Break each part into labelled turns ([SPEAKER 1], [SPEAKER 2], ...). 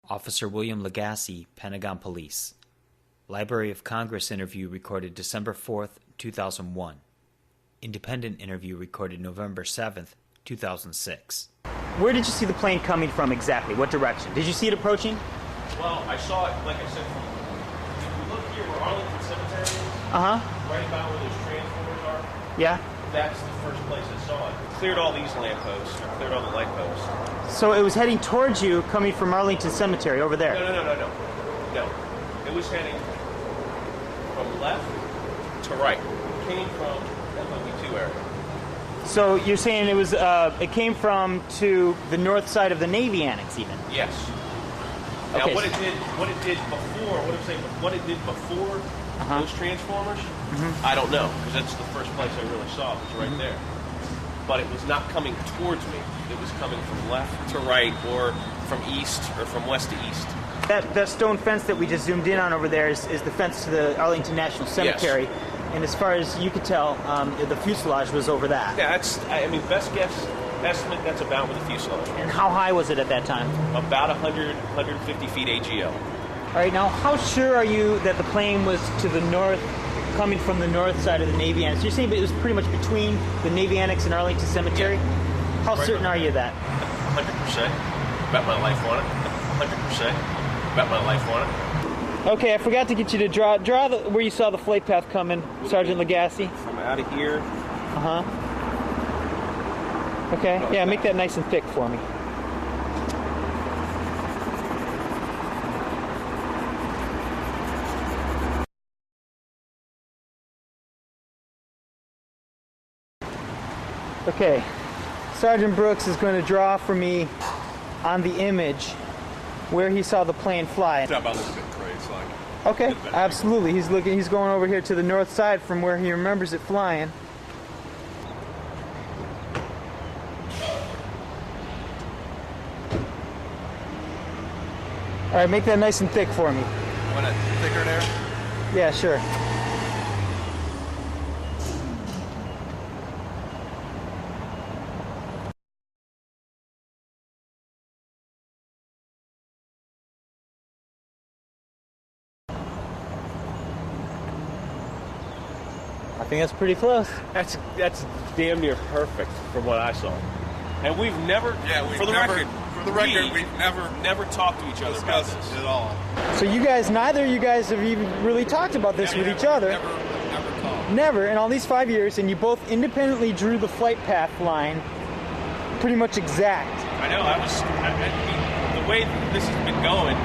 [SPEAKER 1] Officer William Legacy, Pentagon Police. Library of Congress interview recorded December 4th, 2001. Independent interview recorded November 7th, 2006.
[SPEAKER 2] Where did you see the plane coming from exactly? What direction? Did you see it approaching?
[SPEAKER 3] Well, I saw it, like I said, from, if you look here where Arlington Cemetery is, right about where those transformers are,
[SPEAKER 2] Yeah.
[SPEAKER 3] that's the first place I saw it. It cleared all these lampposts, or cleared all the light posts.
[SPEAKER 2] So it was heading towards you, coming from Arlington Cemetery, over there?
[SPEAKER 3] No. It was heading from left to right. It came from FOB2 area.
[SPEAKER 2] So you're saying it was it came from to the north side of the Navy Annex, even?
[SPEAKER 3] Yes. Now,
[SPEAKER 2] Okay.
[SPEAKER 3] what it did before those transformers, I don't know, because that's the first place I really saw it, was right there. But it was not coming towards me. It was coming from left to right, or from east, or from west to east.
[SPEAKER 2] That stone fence that we just zoomed in on over there is the fence to the Arlington National Cemetery.
[SPEAKER 3] Yes.
[SPEAKER 2] And as far as you could tell, the fuselage was over that.
[SPEAKER 3] Yeah, best guess estimate, that's about where the fuselage was.
[SPEAKER 2] And how high was it at that time?
[SPEAKER 3] About 150 feet AGL.
[SPEAKER 2] All right, now how sure are you that the plane was to the north, coming from the north side of the Navy Annex? You're saying it was pretty much between the Navy Annex and Arlington Cemetery? How certain are you of that?
[SPEAKER 3] 100%. Bet my life on it. 100%. Bet my life on it.
[SPEAKER 2] Okay, I forgot to get you to draw where you saw the flight path coming, Sergeant Legacy.
[SPEAKER 3] From out of here.
[SPEAKER 2] Okay, yeah, make that nice and thick for me. Okay, Sergeant Brooks is going to draw for me on the image where he saw the plane fly. Okay, absolutely. He's going over here to the north side from where he remembers it flying. All right, make that nice and thick for me.
[SPEAKER 4] Want it thicker there?
[SPEAKER 2] Yeah, sure. I think that's pretty close.
[SPEAKER 3] That's damn near perfect from what I saw. And we've never, we've never talked to each other about this
[SPEAKER 4] at all.
[SPEAKER 2] So neither of you guys have even really talked about this with each other.
[SPEAKER 4] Never talked.
[SPEAKER 2] Never in all these 5 years, and you both independently drew the flight path line pretty much exact.
[SPEAKER 3] I know. The way this has been going,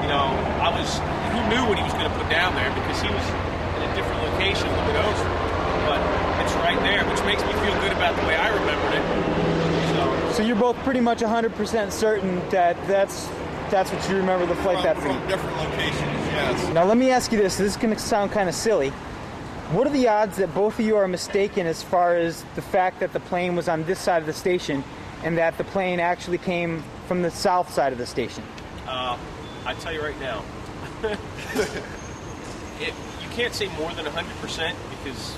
[SPEAKER 3] who knew what he was going to put down there, because he was in a different location looking over. But it's right there, which makes me feel good about the way I remembered it. So
[SPEAKER 2] you're both pretty much 100% certain that that's what you remember the flight path
[SPEAKER 4] from different locations, yes.
[SPEAKER 2] Now let me ask you this. This is going to sound kind of silly. What are the odds that both of you are mistaken as far as the fact that the plane was on this side of the station and that the plane actually came from the south side of the station?
[SPEAKER 3] I tell you right now, you can't say more than 100% because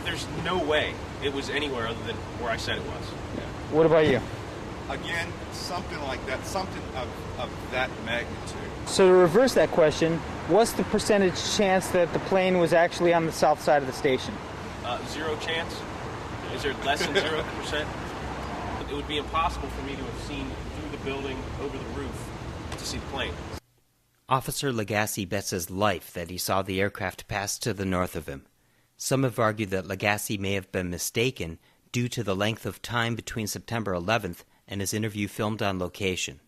[SPEAKER 3] there's no way it was anywhere other than where I said it was.
[SPEAKER 4] Yeah.
[SPEAKER 2] What about you?
[SPEAKER 4] Again, something like that, something of that magnitude.
[SPEAKER 2] So to reverse that question, what's the percentage chance that the plane was actually on the south side of the station?
[SPEAKER 3] 0 chance. Is there less than 0%? It would be impossible for me to have seen through the building, over the roof, to see the plane.
[SPEAKER 1] Officer Legacy bets his life that he saw the aircraft pass to the north of him. Some have argued that Legacy may have been mistaken due to the length of time between September 11th and his interview filmed on location.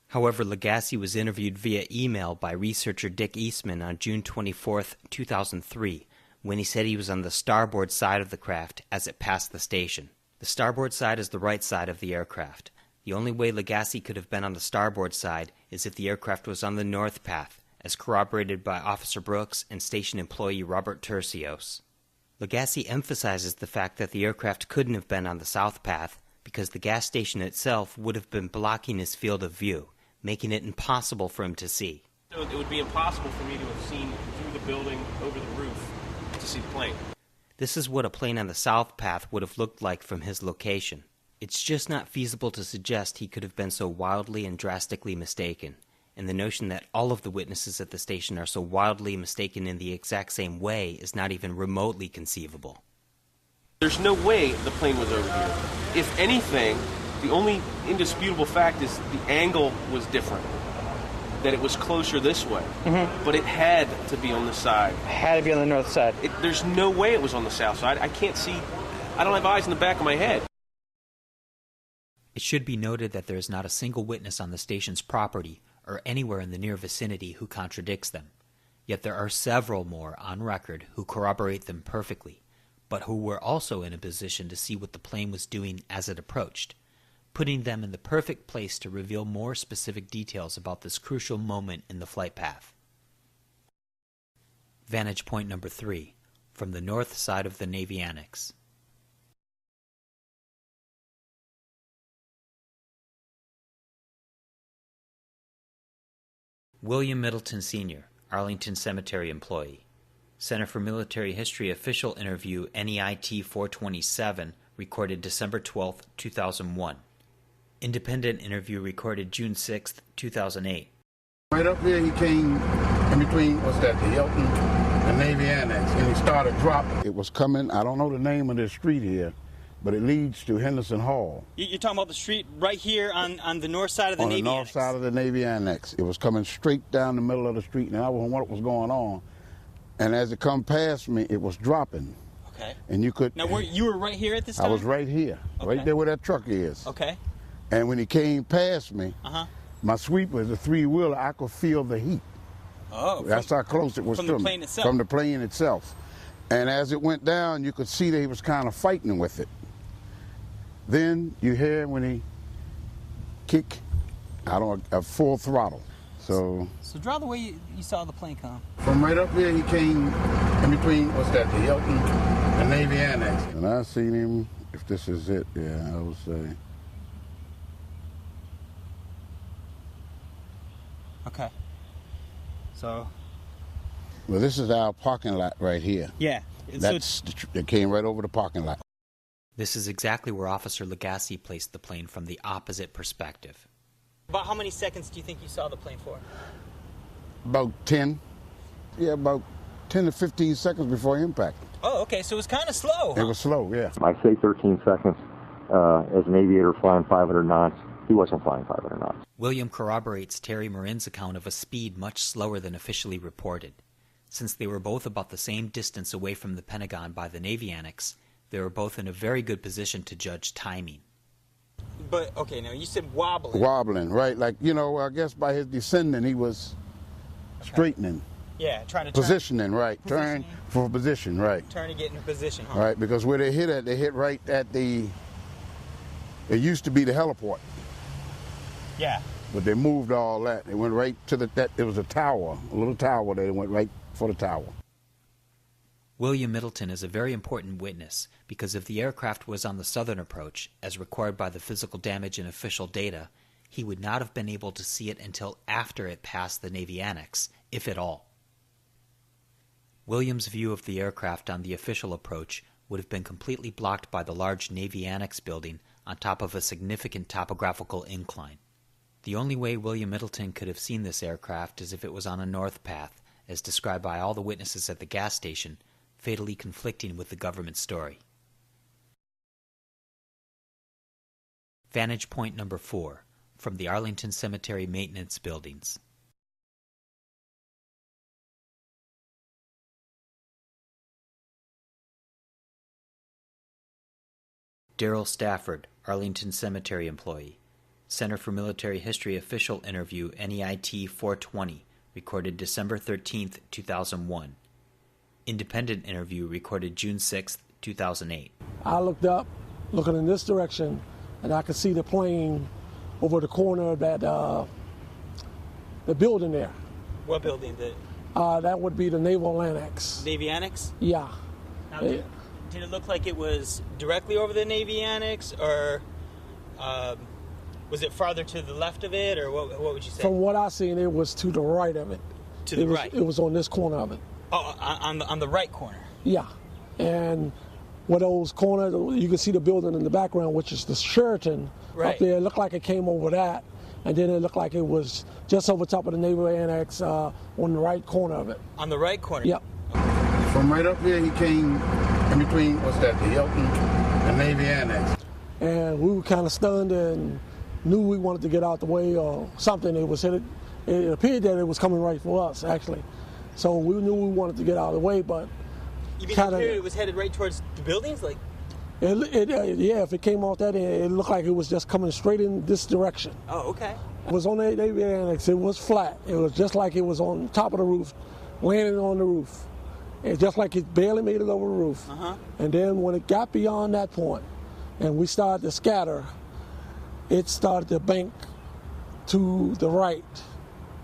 [SPEAKER 1] However, Legacy was interviewed via email by researcher Dick Eastman on June 24, 2003, when he said he was on the starboard side of the craft as it passed the station. The starboard side is the right side of the aircraft. The only way Legacy could have been on the starboard side is if the aircraft was on the north path, as corroborated by Officer Brooks and station employee Robert Tercios. Legacy emphasizes the fact that the aircraft couldn't have been on the south path because the gas station itself would have been blocking his field of view, making it impossible for him to see.
[SPEAKER 3] So it would be impossible for me to have seen through the building, over the roof, to see the plane.
[SPEAKER 1] This is what a plane on the south path would have looked like from his location. It's just not feasible to suggest he could have been so wildly and drastically mistaken, and the notion that all of the witnesses at the station are so wildly mistaken in the exact same way is not even remotely conceivable.
[SPEAKER 3] There's no way the plane was over here. If anything, the only indisputable fact is the angle was different, that it was closer this way. But it had to be on the side.
[SPEAKER 2] Had to be on the north side.
[SPEAKER 3] There's no way it was on the south side. I can't see. I don't have eyes in the back of my head.
[SPEAKER 1] It should be noted that there is not a single witness on the station's property or anywhere in the near vicinity who contradicts them. Yet there are several more on record who corroborate them perfectly, but who were also in a position to see what the plane was doing as it approached, putting them in the perfect place to reveal more specific details about this crucial moment in the flight path. Vantage point number 3, from the north side of the Navy Annex. William Middleton Sr., Arlington Cemetery employee. Center for Military History official interview NEIT 427, recorded December 12, 2001. Independent interview recorded June 6, 2008.
[SPEAKER 5] Right up there he came in between, what's that, the Hilton, the Navy Annex, and he started dropping. It was coming, I don't know the name of this street here, but it leads to Henderson Hall.
[SPEAKER 6] You're talking about the street right here on the north side of the Navy Annex?
[SPEAKER 5] On the north side of the Navy Annex. It was coming straight down the middle of the street, and I wasn't what was going on. And as it come past me, it was dropping.
[SPEAKER 6] Okay.
[SPEAKER 5] And you could...
[SPEAKER 6] Now, you were right here at this time?
[SPEAKER 5] I was right here, right there where that truck is.
[SPEAKER 6] Okay.
[SPEAKER 5] And when he came past me, my sweeper is a three-wheeler, I could feel the heat.
[SPEAKER 6] Oh.
[SPEAKER 5] That's how close it was to me.
[SPEAKER 6] From the plane itself?
[SPEAKER 5] From the plane itself. And as it went down, you could see that he was kind of fighting with it. Then you hear when he kick, a full throttle. So
[SPEAKER 6] draw the way you saw the plane come.
[SPEAKER 5] From right up there, he came in between, what's that, the Hilton, the Navy Annex. And I seen him, if this is it, yeah, I would say.
[SPEAKER 6] Okay. So.
[SPEAKER 5] Well, this is our parking lot right here.
[SPEAKER 6] Yeah.
[SPEAKER 5] It came right over the parking lot.
[SPEAKER 1] This is exactly where Officer Legacy placed the plane from the opposite perspective.
[SPEAKER 6] About how many seconds do you think you saw the plane for?
[SPEAKER 5] About 10. Yeah, about 10 to 15 seconds before impact.
[SPEAKER 6] Oh, okay, so it was kind of slow, huh?
[SPEAKER 5] It was slow, yeah.
[SPEAKER 7] I say 13 seconds. As an aviator flying 500 knots, he wasn't flying 500 knots.
[SPEAKER 1] William corroborates Terry Marin's account of a speed much slower than officially reported. Since they were both about the same distance away from the Pentagon by the Navy Annex, they were both in a very good position to judge timing.
[SPEAKER 6] But, okay, now you said wobbling.
[SPEAKER 5] Wobbling, right. Like, I guess by his descending, he was straightening.
[SPEAKER 6] Yeah, trying to
[SPEAKER 5] positioning, right. Turn for position, right.
[SPEAKER 6] Trying to get in a position, huh?
[SPEAKER 5] Right, because where they hit at, they hit right at it used to be the heliport.
[SPEAKER 6] Yeah.
[SPEAKER 5] But they moved all that. They went right to it was a tower, a little tower. They went right for the tower.
[SPEAKER 1] William Middleton is a very important witness because if the aircraft was on the southern approach, as required by the physical damage in official data, he would not have been able to see it until after it passed the Navy Annex, if at all. William's view of the aircraft on the official approach would have been completely blocked by the large Navy Annex building on top of a significant topographical incline. The only way William Middleton could have seen this aircraft is if it was on a north path, as described by all the witnesses at the gas station, fatally conflicting with the government story. Vantage point number 4, from the Arlington Cemetery maintenance buildings. Darrell Stafford, Arlington Cemetery employee. Center for Military History official interview NEIT 420, recorded December 13, 2001. Independent interview recorded June 6, 2008.
[SPEAKER 8] I looked up, looking in this direction, and I could see the plane over the corner of that the building there.
[SPEAKER 6] What building?
[SPEAKER 8] That would be the Naval Annex.
[SPEAKER 6] Navy Annex?
[SPEAKER 8] Yeah.
[SPEAKER 6] Now, did it look like it was directly over the Navy Annex, or was it farther to the left of it, or what would you say?
[SPEAKER 8] From what I seen, it was to the right of it.
[SPEAKER 6] To the right?
[SPEAKER 8] It was on this corner of it.
[SPEAKER 6] Oh, on the right corner?
[SPEAKER 8] Yeah. And where those corners, you can see the building in the background, which is the Sheraton
[SPEAKER 6] Right.
[SPEAKER 8] up there. It looked like it came over that, and then it looked like it was just over top of the Naval Annex on the right corner of it.
[SPEAKER 6] On the right corner?
[SPEAKER 8] Yep.
[SPEAKER 5] From right up there, he came in between, what's that, the Hilton and Navy Annex.
[SPEAKER 8] And we were kind of stunned and knew we wanted to get out the way or something. It appeared that it was coming right for us, actually. So we knew we wanted to get out of the way, but
[SPEAKER 6] You mean
[SPEAKER 8] kinda,
[SPEAKER 6] it was headed right towards the buildings? Like,
[SPEAKER 8] yeah, if it came off that end, it looked like it was just coming straight in this direction.
[SPEAKER 6] oh, okay.
[SPEAKER 8] It was on the Navy Annex. It was flat. It was just like it was on top of the roof, landing on the roof. It's just like it barely made it over the roof. And then when it got beyond that point and we started to scatter, it started to bank to the right,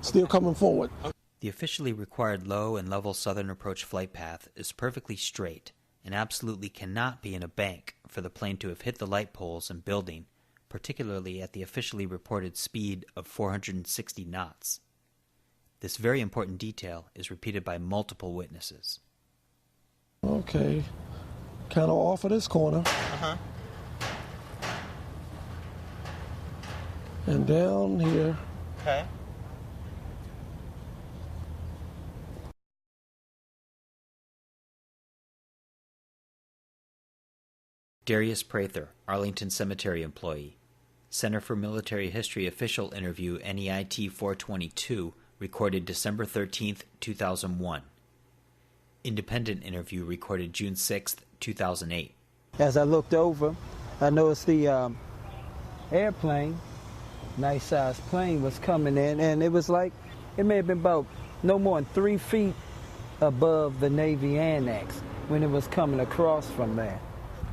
[SPEAKER 8] still coming forward.
[SPEAKER 1] The officially required low and level southern approach flight path is perfectly straight and absolutely cannot be in a bank for the plane to have hit the light poles and building, particularly at the officially reported speed of 460 knots. This very important detail is repeated by multiple witnesses.
[SPEAKER 8] Okay, kind of off of this corner. And down here.
[SPEAKER 6] Okay.
[SPEAKER 1] Darius Prather, Arlington Cemetery employee. Center for Military History official interview NEIT 422, recorded December 13th, 2001. Independent interview recorded June 6th, 2008.
[SPEAKER 9] As I looked over, I noticed the airplane, nice sized plane, was coming in, and it was like, it may have been about no more than 3 feet above the Navy Annex when it was coming across from there.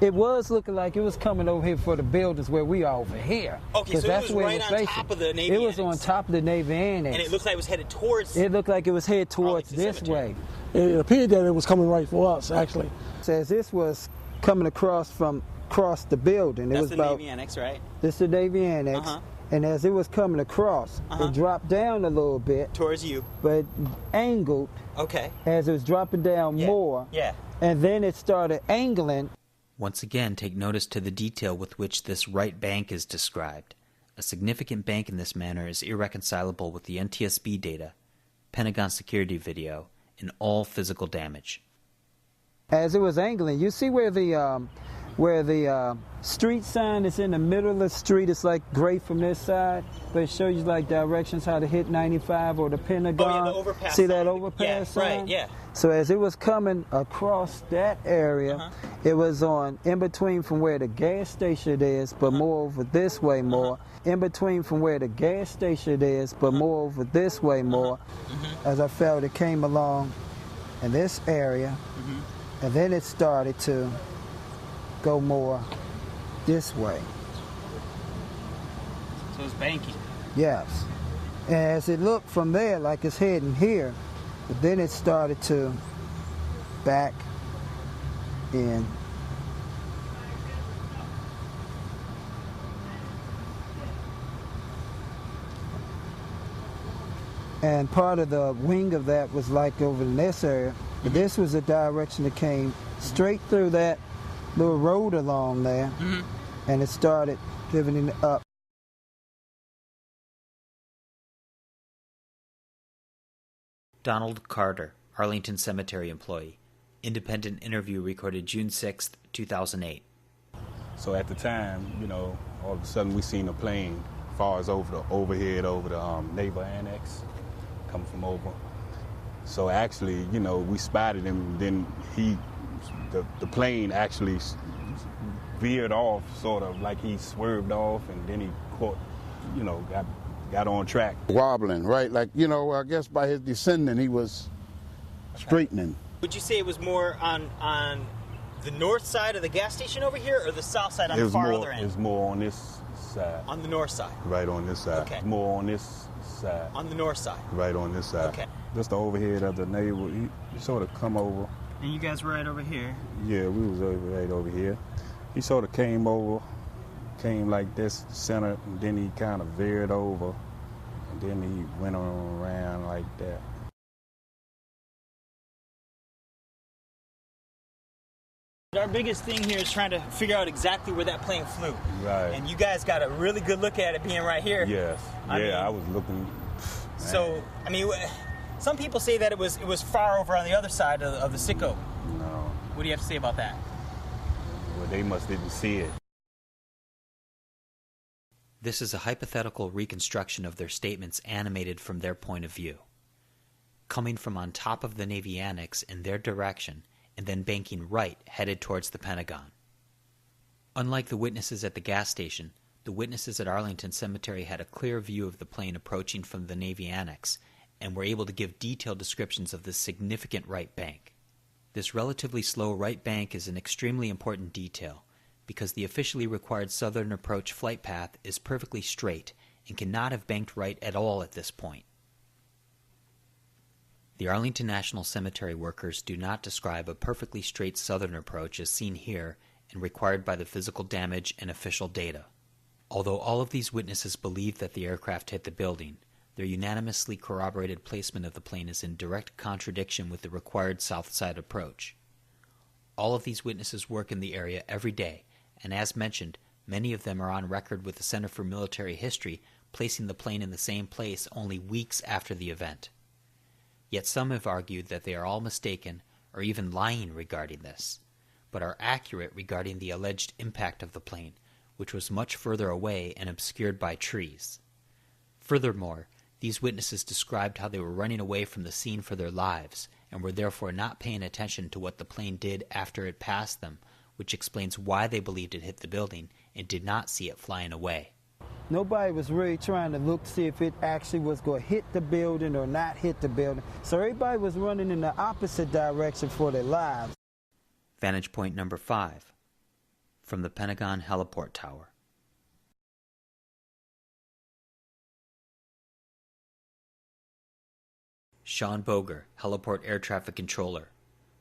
[SPEAKER 9] It was looking like it was coming over here for the buildings where we are over here.
[SPEAKER 6] Okay, so it was right on top of the Navy
[SPEAKER 9] It was
[SPEAKER 6] Annex.
[SPEAKER 9] on top of the Navy Annex.
[SPEAKER 6] And it looked like it was headed towards...
[SPEAKER 9] It looked like it was headed towards
[SPEAKER 6] Arlington
[SPEAKER 9] this
[SPEAKER 6] Cemetery.
[SPEAKER 9] way.
[SPEAKER 8] It appeared that it was coming right for us, actually.
[SPEAKER 9] Says this was coming across the building.
[SPEAKER 6] That's
[SPEAKER 9] it was
[SPEAKER 6] the
[SPEAKER 9] about,
[SPEAKER 6] Navy Annex, right?
[SPEAKER 9] This is the Navy Annex. And as it was coming across, it dropped down a little bit.
[SPEAKER 6] Towards you.
[SPEAKER 9] But angled.
[SPEAKER 6] Okay.
[SPEAKER 9] As it was dropping down more.
[SPEAKER 6] Yeah.
[SPEAKER 9] And then it started angling.
[SPEAKER 1] Once again, take notice to the detail with which this right bank is described. A significant bank in this manner is irreconcilable with the NTSB data, Pentagon security video, and all physical damage.
[SPEAKER 9] As it was angling, you see where the street sign is in the middle of the street. It's like gray from this side, but it shows you like directions how to hit 95 or the Pentagon.
[SPEAKER 6] Oh, yeah, the overpass
[SPEAKER 9] see
[SPEAKER 6] sign.
[SPEAKER 9] that overpass sign?
[SPEAKER 6] Right, yeah.
[SPEAKER 9] So as it was coming across that area, it was on in between from where the gas station is, but more over this way more. In between from where the gas station is, but more over this way more. As I felt it came along in this area, and then it started to go more this way.
[SPEAKER 6] So it's banking.
[SPEAKER 9] Yes. And as it looked from there like it's heading here, but then it started to back in. And part of the wing of that was like over in this area, but this was the direction that came straight through that little road along there, and it started pivoting up.
[SPEAKER 1] Donald Carter, Arlington Cemetery employee. Independent interview recorded June 6th, 2008.
[SPEAKER 10] So at the time, you know, all of a sudden we seen a plane far as overhead over the Naval Annex, coming from over. So actually, you know, we spotted him. Then the plane actually veered off, sort of like he swerved off, and then he caught, you know, got on track.
[SPEAKER 5] Wobbling, right? Like, you know, I guess by his descending, he was straightening.
[SPEAKER 6] Would you say it was more on the north side of the gas station over here, or the south side on the far other end?
[SPEAKER 10] It was more on this side.
[SPEAKER 6] On the north side?
[SPEAKER 10] Right on this side.
[SPEAKER 6] Okay.
[SPEAKER 10] More on this side.
[SPEAKER 6] On the north side?
[SPEAKER 10] Right on this side.
[SPEAKER 6] Okay.
[SPEAKER 10] Just the overhead of the naval, he sort of come over.
[SPEAKER 6] And you guys were right over here?
[SPEAKER 10] Yeah, we was right over here. He sort of came like this center, and then he kind of veered over, and then he went on around like that.
[SPEAKER 6] Our biggest thing here is trying to figure out exactly where that plane flew.
[SPEAKER 10] Right.
[SPEAKER 6] And you guys got a really good look at it being right here.
[SPEAKER 10] Yes. I was looking.
[SPEAKER 6] So, I mean, some people say that it was far over on the other side of the Sitco.
[SPEAKER 10] No.
[SPEAKER 6] What do you have to say about that?
[SPEAKER 10] Well, they must didn't see it.
[SPEAKER 1] This is a hypothetical reconstruction of their statements animated from their point of view. Coming from on top of the Navy Annex in their direction, and then banking right headed towards the Pentagon. Unlike the witnesses at the gas station, the witnesses at Arlington Cemetery had a clear view of the plane approaching from the Navy Annex and were able to give detailed descriptions of this significant right bank. This relatively slow right bank is an extremely important detail because the officially required southern approach flight path is perfectly straight and cannot have banked right at all at this point. The Arlington National Cemetery workers do not describe a perfectly straight southern approach as seen here and required by the physical damage and official data. Although all of these witnesses believe that the aircraft hit the building, their unanimously corroborated placement of the plane is in direct contradiction with the required south side approach. All of these witnesses work in the area every day, and as mentioned, many of them are on record with the Center for Military History placing the plane in the same place only weeks after the event. Yet some have argued that they are all mistaken or even lying regarding this, but are accurate regarding the alleged impact of the plane, which was much further away and obscured by trees. Furthermore, these witnesses described how they were running away from the scene for their lives and were therefore not paying attention to what the plane did after it passed them, which explains why they believed it hit the building and did not see it flying away.
[SPEAKER 9] Nobody was really trying to look to see if it actually was going to hit the building or not hit the building. So everybody was running in the opposite direction for their lives.
[SPEAKER 1] Vantage point number 5, from the Pentagon Heliport Tower. Sean Boger, Heliport Air Traffic Controller.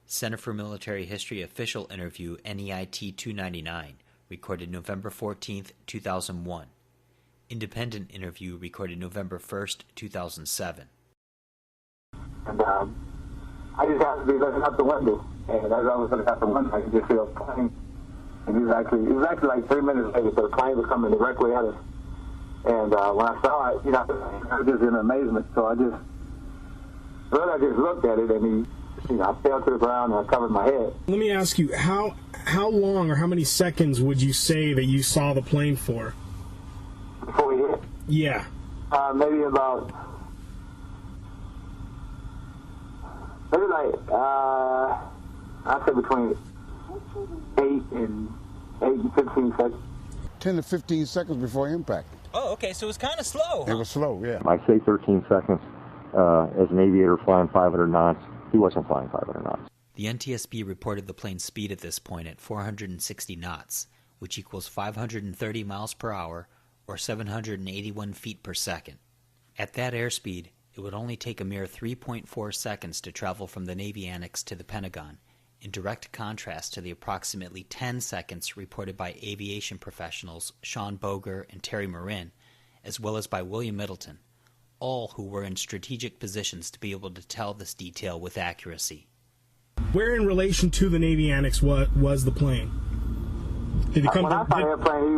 [SPEAKER 1] Center for Military History official interview NEIT 299, recorded November 14, 2001. Independent interview recorded November 1st, 2007.
[SPEAKER 11] And I just happened to be looking out the window, and as I was looking out the window, I could just see a plane. And it was actually like 3 minutes later, so the plane was coming directly at us. And when I saw it, I was just in amazement. So I just looked at it, and I fell to the ground and I covered my head.
[SPEAKER 12] Let me ask you, how long or how many seconds would you say that you saw the plane for?
[SPEAKER 11] Before we hit?
[SPEAKER 12] Yeah.
[SPEAKER 11] Maybe about, I'd say between 8 and 15 seconds.
[SPEAKER 5] 10 to 15 seconds before impact.
[SPEAKER 6] Oh, okay, so it was kind of slow.
[SPEAKER 5] It was slow, yeah.
[SPEAKER 7] I say 13 seconds. As an aviator flying 500 knots, he wasn't flying 500 knots.
[SPEAKER 1] The NTSB reported the plane's speed at this point at 460 knots, which equals 530 miles per hour or 781 feet per second. At that airspeed, it would only take a mere 3.4 seconds to travel from the Navy Annex to the Pentagon, in direct contrast to the approximately 10 seconds reported by aviation professionals Sean Boger and Terry Marin, as well as by William Middleton, all who were in strategic positions to be able to tell this detail with accuracy.
[SPEAKER 12] Where in relation to the Navy Annex was the plane? Did he come
[SPEAKER 11] when I saw the airplane,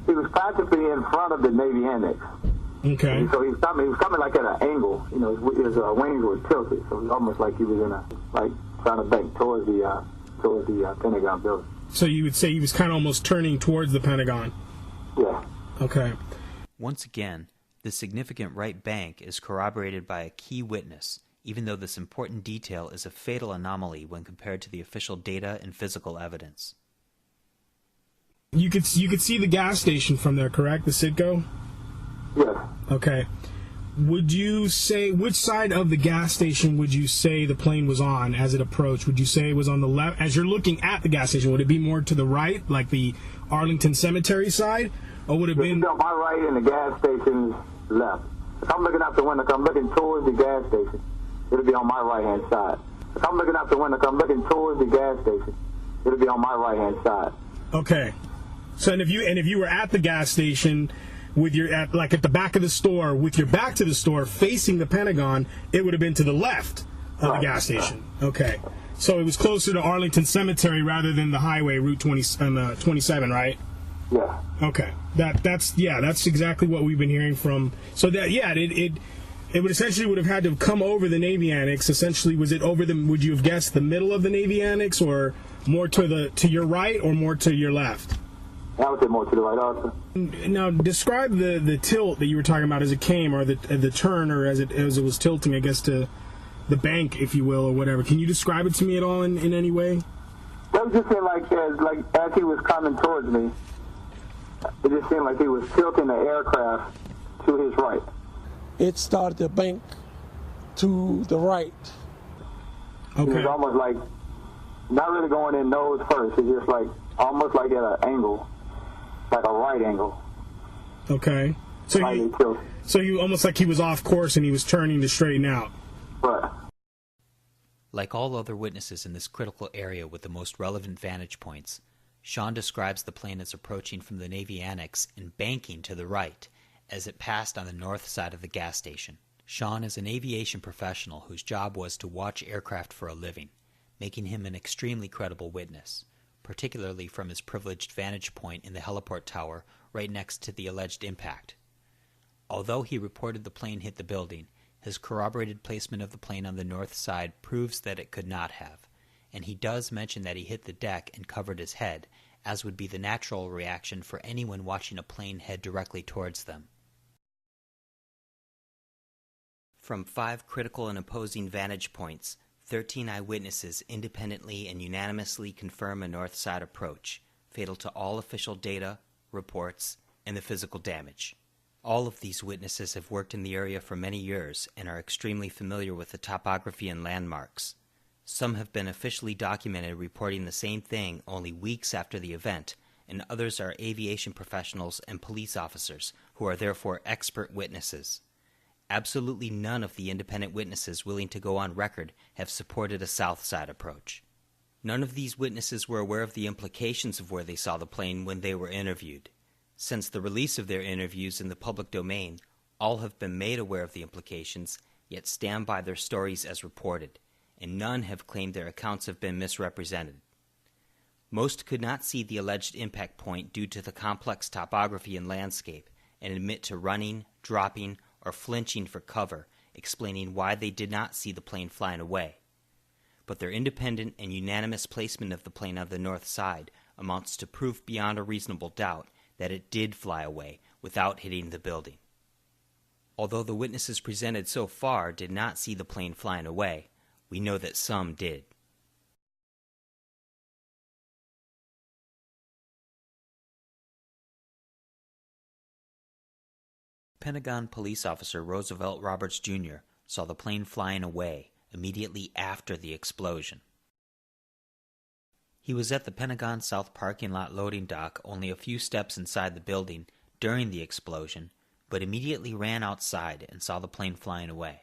[SPEAKER 11] he was practically in front of the Navy Annex.
[SPEAKER 12] Okay.
[SPEAKER 11] And so he was coming like at an angle. His wings were tilted, so it was almost like he was trying to bank towards the Pentagon building.
[SPEAKER 12] So you would say he was kind of almost turning towards the Pentagon?
[SPEAKER 11] Yeah.
[SPEAKER 12] Okay.
[SPEAKER 1] Once again, the significant right bank is corroborated by a key witness, even though this important detail is a fatal anomaly when compared to the official data and physical evidence.
[SPEAKER 12] You could see the gas station from there, correct? The Citgo?
[SPEAKER 11] Yes.
[SPEAKER 12] Okay. Would you say, which side of the gas station would you say the plane was on as it approached? Would you say it was on the left? As you're looking at the gas station, would it be more to the right, like the Arlington Cemetery side? Or would it be
[SPEAKER 11] on my right and the gas station's left? If I'm looking out the window, if I'm looking towards the gas station, it'll be on my right-hand side. If I'm looking out the window, if I'm looking towards the gas station, it'll be on my right-hand side.
[SPEAKER 12] Okay. So, and if you were at the gas station with at the back of the store, with your back to the store, facing the Pentagon, it would have been to the left of the gas station. Okay. So it was closer to Arlington Cemetery rather than the highway, Route 27, right?
[SPEAKER 11] Yeah.
[SPEAKER 12] Okay. That's exactly what we've been hearing from. So that it would essentially would have had to have come over the Navy Annex. Essentially, was it over would you have guessed the middle of the Navy Annex, or more to your right, or more to your left?
[SPEAKER 11] I would say more to the right also.
[SPEAKER 12] Now, describe the tilt that you were talking about as it came, or the turn, or as it was tilting, I guess, to the bank, if you will, or whatever. Can you describe it to me at all in any way?
[SPEAKER 11] That just seemed like as he was coming towards me, it just seemed like he was tilting the aircraft to his right.
[SPEAKER 8] It started to bank to the right.
[SPEAKER 11] Okay. It was almost like not really going in nose first. It's just like almost like at an angle, like a right angle.
[SPEAKER 12] Okay. So you almost like he was off course and he was turning to straighten out.
[SPEAKER 11] Right.
[SPEAKER 1] Like all other witnesses in this critical area with the most relevant vantage points, Sean describes the plane as approaching from the Navy Annex and banking to the right as it passed on the north side of the gas station. Sean is an aviation professional whose job was to watch aircraft for a living, making him an extremely credible witness, particularly from his privileged vantage point in the heliport tower right next to the alleged impact. Although he reported the plane hit the building, his corroborated placement of the plane on the north side proves that it could not have, and he does mention that he hit the deck and covered his head, as would be the natural reaction for anyone watching a plane head directly towards them. From 5 critical and opposing vantage points, 13 eyewitnesses independently and unanimously confirm a north side approach, fatal to all official data, reports, and the physical damage. All of these witnesses have worked in the area for many years and are extremely familiar with the topography and landmarks. Some have been officially documented reporting the same thing only weeks after the event, and others are aviation professionals and police officers who are therefore expert witnesses. Absolutely none of the independent witnesses willing to go on record have supported a south side approach. None of these witnesses were aware of the implications of where they saw the plane when they were interviewed. Since the release of their interviews in the public domain, all have been made aware of the implications, yet stand by their stories as reported, and none have claimed their accounts have been misrepresented. Most could not see the alleged impact point due to the complex topography and landscape, and admit to running, dropping, or flinching for cover, explaining why they did not see the plane flying away. But their independent and unanimous placement of the plane on the north side amounts to proof beyond a reasonable doubt that it did fly away without hitting the building. Although the witnesses presented so far did not see the plane flying away, we know that some did. Pentagon police officer Roosevelt Roberts Jr. saw the plane flying away immediately after the explosion. He was at the Pentagon South parking lot loading dock only a few steps inside the building during the explosion, but immediately ran outside and saw the plane flying away.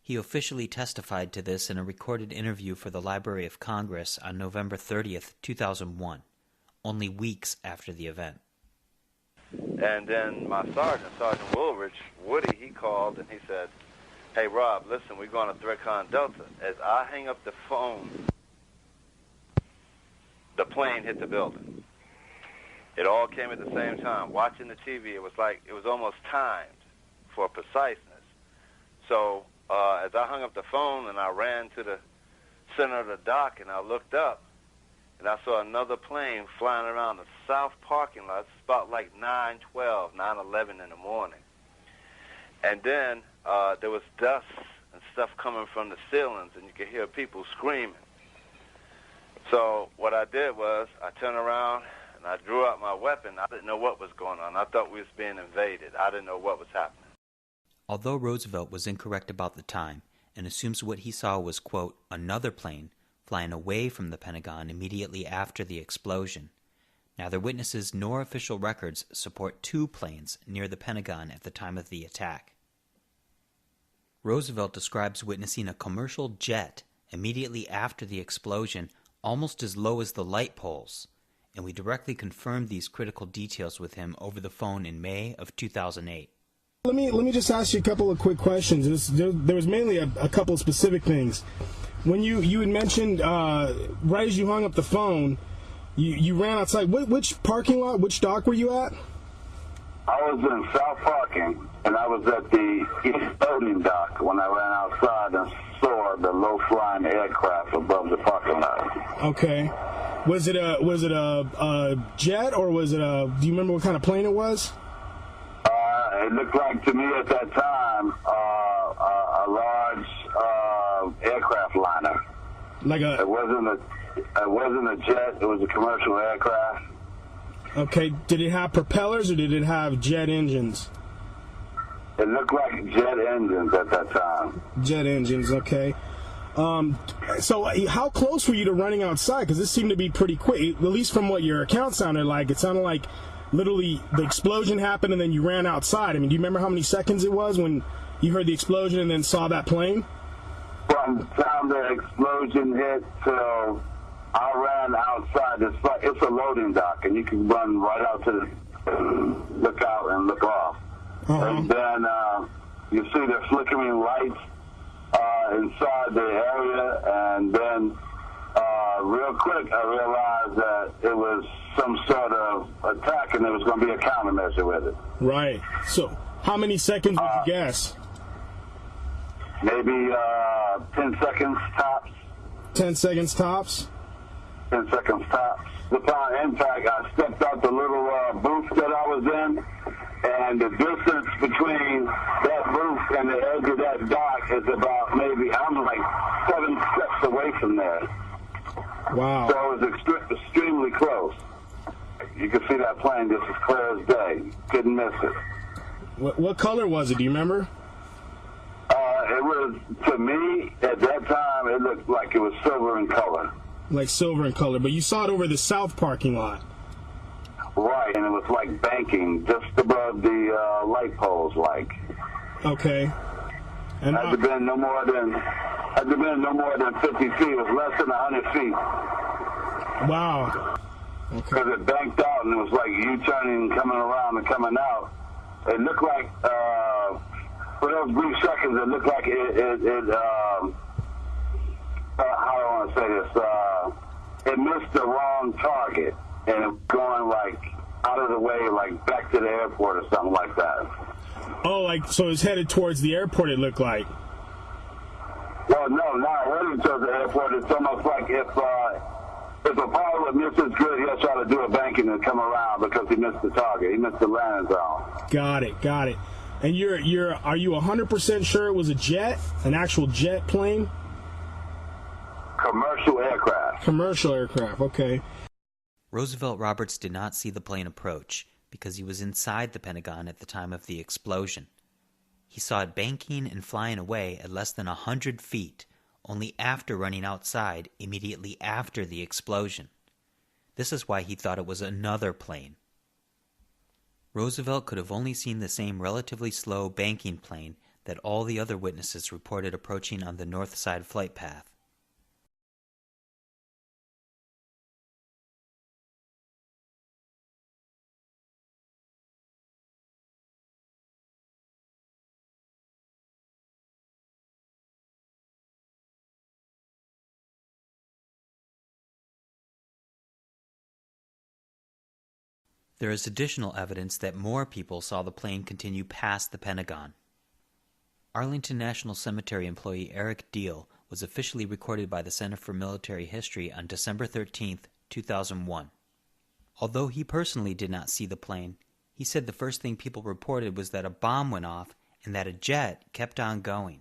[SPEAKER 1] He officially testified to this in a recorded interview for the Library of Congress on November 30th, 2001, only weeks after the event.
[SPEAKER 13] And then my sergeant, Sergeant Woody, he called and he said, "Hey, Rob, listen, we're going to Threadcon Delta." As I hang up the phone, the plane hit the building. It all came at the same time. Watching the TV, it was almost timed for preciseness. So as I hung up the phone and I ran to the center of the dock and I looked up, and I saw another plane flying around the south parking lot. It's about like 9:12, 9:11 in the morning. And then there was dust and stuff coming from the ceilings, and you could hear people screaming. So what I did was I turned around and I drew out my weapon. I didn't know what was going on. I thought we was being invaded. I didn't know what was happening.
[SPEAKER 1] Although Roosevelt was incorrect about the time and assumes what he saw was, quote, another plane flying away from the Pentagon immediately after the explosion, neither witnesses nor official records support 2 planes near the Pentagon at the time of the attack. Roosevelt describes witnessing a commercial jet immediately after the explosion almost as low as the light poles, and we directly confirmed these critical details with him over the phone in May of 2008.
[SPEAKER 12] Let me just ask you a couple of quick questions. There was mainly a couple of specific things. When you had mentioned right as you hung up the phone, you ran outside. Which parking lot, which dock were you at?
[SPEAKER 11] I was in South Parking, and I was at the East loading dock when I ran outside and saw the low-flying aircraft above the parking lot.
[SPEAKER 12] Okay. Was it a jet, or was it a? Do you remember what kind of plane it was?
[SPEAKER 11] It looked like to me at that time a large aircraft liner.
[SPEAKER 12] Like a.
[SPEAKER 11] It wasn't a jet. It was a commercial aircraft.
[SPEAKER 12] Okay. Did it have propellers or did it have jet engines?
[SPEAKER 11] It looked like jet engines at that time.
[SPEAKER 12] Jet engines. Okay. So how close were you to running outside? Because this seemed to be pretty quick, at least from what your account sounded like. It sounded like literally the explosion happened and then you ran outside. I mean, do you remember how many seconds it was when you heard the explosion and then saw that plane?
[SPEAKER 11] From the time the explosion hit till I ran outside, it's a loading dock, and you can run right out to the look out and look off. And then you see the flickering lights inside the area, and then real quick I realized that it was some sort of attack and there was going to be a countermeasure with it.
[SPEAKER 12] Right. So how many seconds would you guess?
[SPEAKER 11] Maybe 10 seconds tops.
[SPEAKER 12] 10 seconds tops?
[SPEAKER 11] 10 seconds tops. Upon impact, I stepped out the little booth that I was in, and the distance between that booth and the edge of that dock is about maybe, I'm like 7 steps away from there.
[SPEAKER 12] Wow.
[SPEAKER 11] So it was extremely close. You could see that plane just as clear as day. Couldn't miss it.
[SPEAKER 12] What color was it? Do you remember?
[SPEAKER 11] It was, to me, at that time, it looked like it was silver in color.
[SPEAKER 12] Like silver in color, but you saw it over the south parking lot.
[SPEAKER 11] Right, and it was like banking, just above the light poles, like.
[SPEAKER 12] Okay. And
[SPEAKER 11] had to been no more than 50 feet. It was less than 100 feet.
[SPEAKER 12] Wow. Okay.
[SPEAKER 11] Because it banked out, and it was like U-turning, coming around and coming out. It looked like, for those brief seconds, it looked like how do I want to say this? It missed the wrong target, and it was going like out of the way, like back to the airport or something like that.
[SPEAKER 12] Oh, like so it's headed towards the airport. It looked like.
[SPEAKER 11] Well, no, not heading towards the airport. It's almost like if a pilot misses good, he'll try to do a banking and come around because he missed the target. He missed the landing zone.
[SPEAKER 12] Got it. And are you 100% sure it was a jet, an actual jet plane?
[SPEAKER 11] Commercial aircraft.
[SPEAKER 12] Commercial aircraft, okay.
[SPEAKER 1] Roosevelt Roberts did not see the plane approach because he was inside the Pentagon at the time of the explosion. He saw it banking and flying away at less than 100 feet, only after running outside immediately after the explosion. This is why he thought it was another plane. Roosevelt could have only seen the same relatively slow banking plane that all the other witnesses reported approaching on the north side flight path. There is additional evidence that more people saw the plane continue past the Pentagon. Arlington National Cemetery employee Eric Deal was officially recorded by the Center for Military History on December 13, 2001. Although he personally did not see the plane, he said the first thing people reported was that a bomb went off and that a jet kept on going.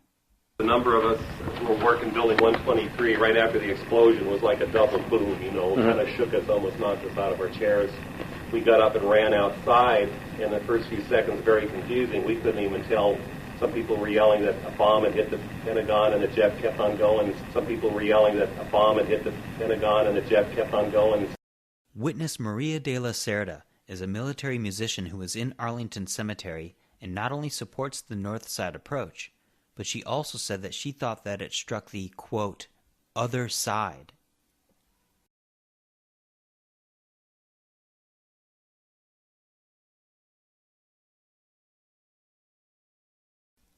[SPEAKER 3] The number of us who were working Building 123 right after the explosion was like a double boom, kind of shook us, almost knocked us out of our chairs. We got up and ran outside, and the first few seconds very confusing. We couldn't even tell. Some people were yelling that a bomb had hit the Pentagon and the jet kept on going. Some people were yelling that a bomb had hit the Pentagon and the jet kept on going.
[SPEAKER 1] Witness Maria de la Cerda is a military musician who was in Arlington Cemetery and not only supports the north side approach, but she also said that she thought that it struck the, quote, other side.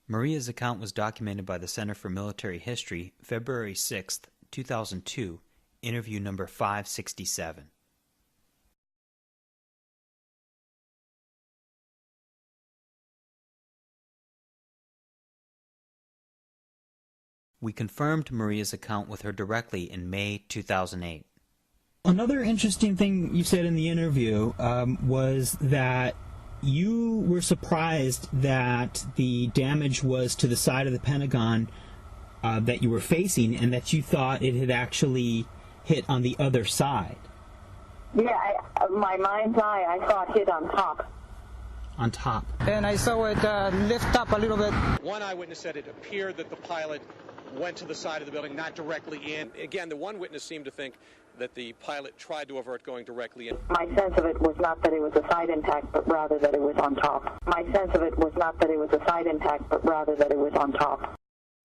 [SPEAKER 1] Maria's account was documented by the Center for Military History, February 6, 2002, interview number 567. We confirmed Maria's account with her directly in May 2008.
[SPEAKER 6] Another interesting thing you said in the interview was that you were surprised that the damage was to the side of the Pentagon that you were facing, and that you thought it had actually hit on the other side.
[SPEAKER 14] Yeah, my mind's eye, I saw it hit on top.
[SPEAKER 6] On top.
[SPEAKER 15] And I saw it lift up a little bit.
[SPEAKER 16] One eyewitness said it appeared that the pilot went to the side of the building, not directly in. Again, the one witness seemed to think that the pilot tried to avert going directly in.
[SPEAKER 14] My sense of it was not that it was a side impact, but rather that it was on top. My sense of it was not that it was a side impact, but rather that it was on top.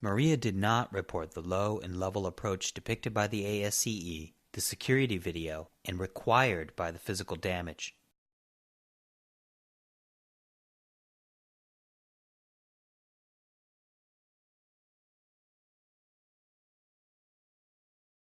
[SPEAKER 1] Maria did not report the low and level approach depicted by the ASCE, the security video, and required by the physical damage.